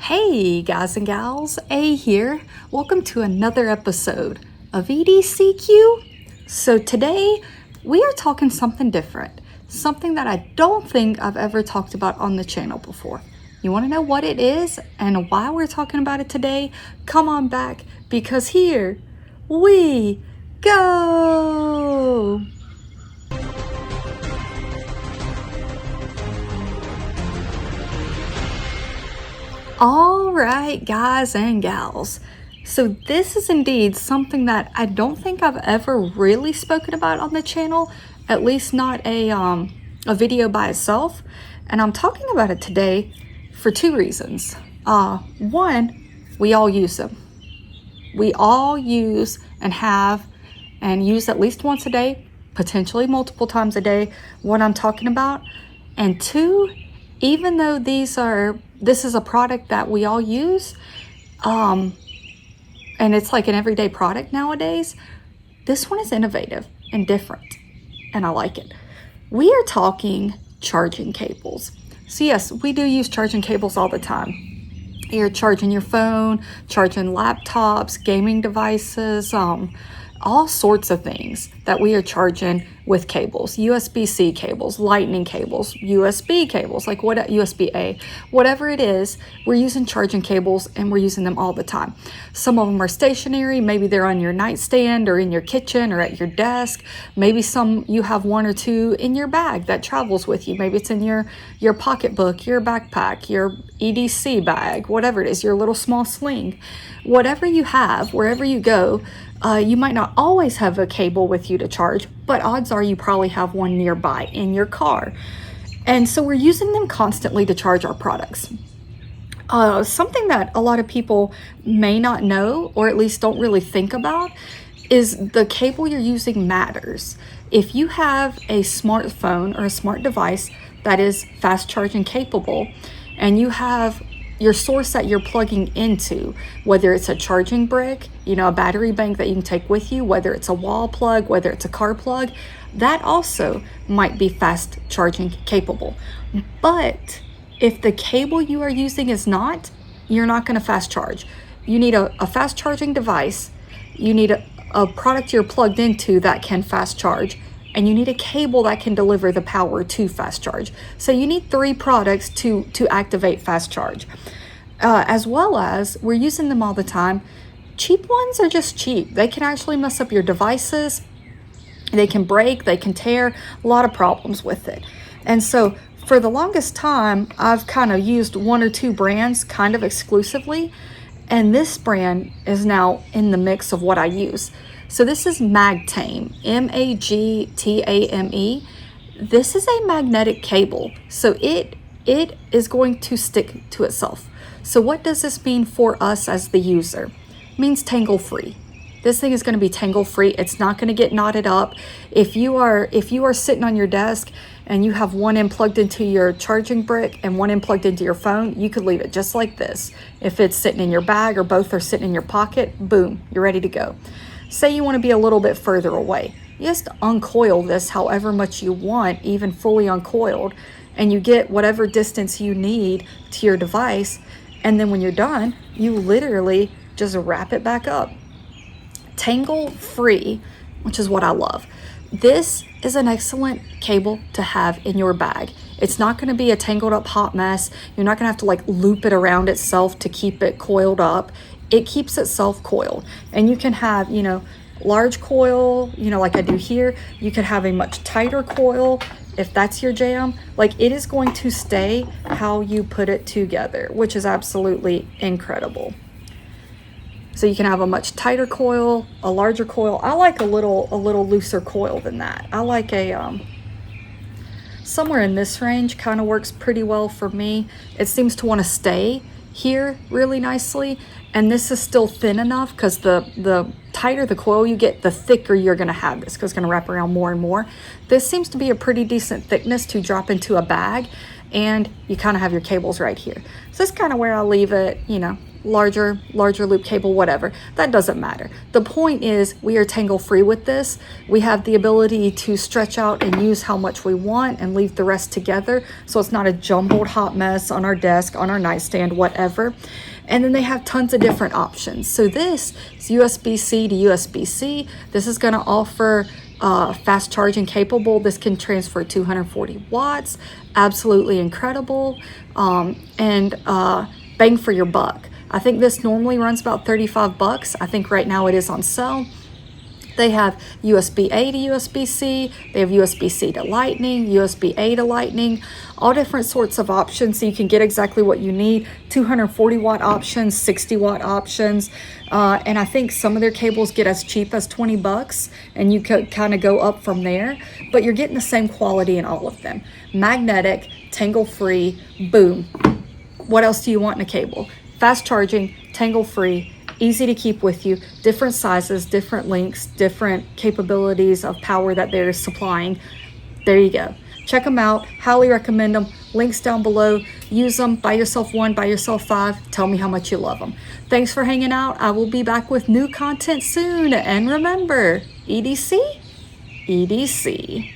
Hey guys and gals, A here. Welcome to another episode of EDCQ. So today we are talking something different, something that I don't think I've ever talked about on the channel before. You want to know what it is and why we're talking about it today? Come on back because here we go. All right, guys and gals. So this is indeed something that I don't think I've ever really spoken about on the channel, at least not a video by itself. And I'm talking about it today for two reasons. One, we all use them. We all use and have and use at least once a day, potentially multiple times a day, what I'm talking about. And two, even though this is a product that we all use, and it's like an everyday product nowadays, this one is innovative and different, and I like it. We are talking charging cables. So yes, we do use charging cables all the time. You're charging your phone, charging laptops, gaming devices, all sorts of things that we are charging with cables, USB-C cables, lightning cables, USB cables, like what USB-A, whatever it is, we're using charging cables and we're using them all the time. Some of them are stationary, maybe they're on your nightstand or in your kitchen or at your desk. Maybe you have one or two in your bag that travels with you. Maybe it's in your pocketbook, your backpack, your EDC bag, whatever it is, your little small sling. Whatever you have, wherever you go, you might not always have a cable with you to charge, but odds are you probably have one nearby in your car. And so we're using them constantly to charge our products. Something that a lot of people may not know, or at least don't really think about, is the cable you're using matters. If you have a smartphone or a smart device that is fast charging capable, and you have your source that you're plugging into, whether it's a charging brick, a battery bank that you can take with you, whether it's a wall plug, whether it's a car plug, that also might be fast charging capable. But if the cable you are using is not, you're not going to fast charge. You need a fast charging device. You need a product you're plugged into that can fast charge. And you need a cable that can deliver the power to fast charge. So you need three products to activate fast charge. As well as, we're using them all the time. Cheap ones are just cheap. They can actually mess up your devices. They can break, they can tear, a lot of problems with it. And so for the longest time, I've kind of used one or two brands kind of exclusively. And this brand is now in the mix of what I use. So this is Magtame, Magtame. This is a magnetic cable, so it is going to stick to itself. So what does this mean for us as the user? It means tangle free. This thing is going to be tangle free. It's not going to get knotted up. If you are sitting on your desk and you have one end plugged into your charging brick and one end plugged into your phone, you could leave it just like this. If it's sitting in your bag or both are sitting in your pocket, boom, you're ready to go. Say you want to be a little bit further away. You just uncoil this however much you want, even fully uncoiled, and you get whatever distance you need to your device. And then when you're done, you literally just wrap it back up. Tangle free, which is what I love. This is an excellent cable to have in your bag. It's not going to be a tangled up hot mess. You're not going to have to like loop it around itself to keep it coiled up. It keeps itself coiled, and you can have, large coil, like I do here. You could have a much tighter coil if that's your jam. Like, it is going to stay how you put it together, which is absolutely incredible. So you can have a much tighter coil, a larger coil. I like a little looser coil than that. I like a somewhere in this range kind of works pretty well for me. It seems to want to stay here really nicely, and this is still thin enough because the tighter the coil you get, the thicker you're going to have this, because it's going to wrap around more and more. This seems to be a pretty decent thickness to drop into a bag, and you kind of have your cables right here. So that's kind of where I'll leave it. larger loop cable, whatever. That doesn't matter. The point is we are tangle free with this. We have the ability to stretch out and use how much we want and leave the rest together. So it's not a jumbled hot mess on our desk, on our nightstand, whatever. And then they have tons of different options. So this is USB-C to USB-C. This is gonna offer fast charging capable. This can transfer 240 watts. Absolutely incredible. And bang for your buck. I think this normally runs about 35 bucks. I think right now it is on sale. They have USB-A to USB-C, they have USB-C to Lightning, USB-A to Lightning, all different sorts of options so you can get exactly what you need. 240 watt options, 60 watt options, and I think some of their cables get as cheap as 20 bucks and you could kind of go up from there, but you're getting the same quality in all of them. Magnetic, tangle free, boom. What else do you want in a cable? Fast charging, tangle free, easy to keep with you, different sizes, different lengths, different capabilities of power that they're supplying. There you go. Check them out. Highly recommend them. Links down below. Use them. Buy yourself one, buy yourself 5. Tell me how much you love them. Thanks for hanging out. I will be back with new content soon. And remember, EDC, EDC.